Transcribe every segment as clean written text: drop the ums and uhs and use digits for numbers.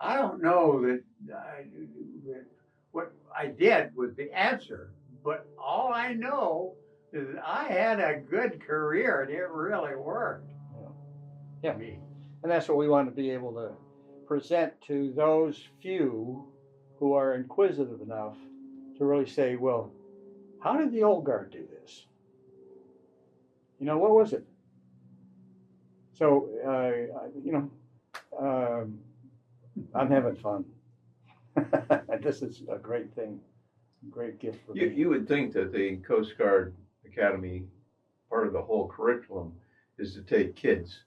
I don't know that, that what I did was the answer, but all I know is that I had a good career and it really worked. Yeah. And that's what we want to be able to present to those few who are inquisitive enough to really say, well, how did the old guard do this? What was it? So, I'm having fun. This is a great thing, great gift for me. You would think that the Coast Guard Academy, part of the whole curriculum, is to take kids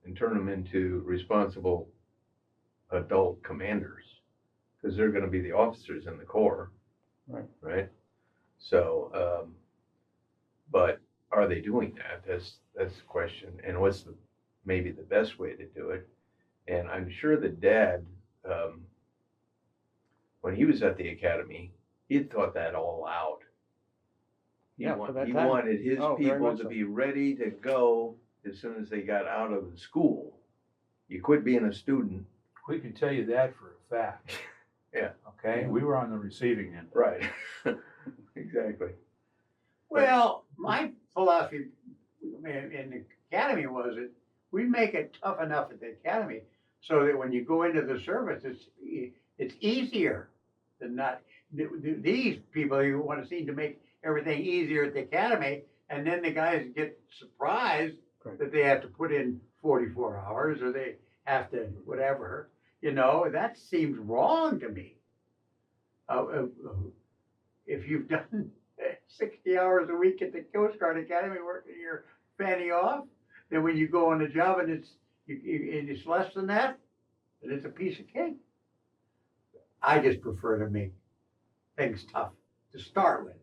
and turn them into responsible adult commanders, because they're going to be the officers in the Corps, right? So, but are they doing that? That's the question. And what's maybe the best way to do it? And I'm sure that Dad, when he was at the academy, he had thought that all out. He wanted his people to be ready to go as soon as they got out of the school. You quit being a student. We can tell you that for a fact. Yeah. Okay, we were on the receiving end. Right. Exactly. Well, my philosophy in the academy was that we make it tough enough at the academy so that when you go into the service, it's easier than not. These people who want to seem to make everything easier at the academy, and then the guys get surprised that they have to put in 44 hours or they have to whatever. That seems wrong to me. If you've done 60 hours a week at the Coast Guard Academy working your fanny off, then when you go on the job and it's less than that, then it's a piece of cake. I just prefer to make things tough to start with.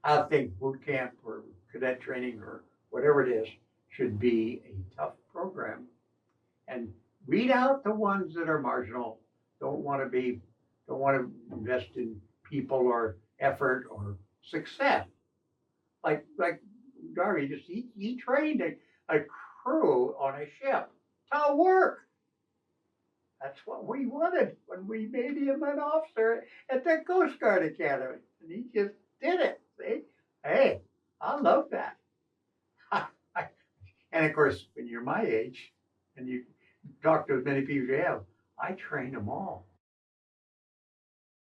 I think boot camp or cadet training or whatever it is should be a tough program, and weed out the ones that are marginal, don't want to invest in people or effort or success. Like Darby, he trained a crew on a ship to work. That's what we wanted when we made him an officer at the Coast Guard Academy. And he just did it. See? Hey, I love that. And of course, when you're my age and you talk to as many people as you have, I train them all.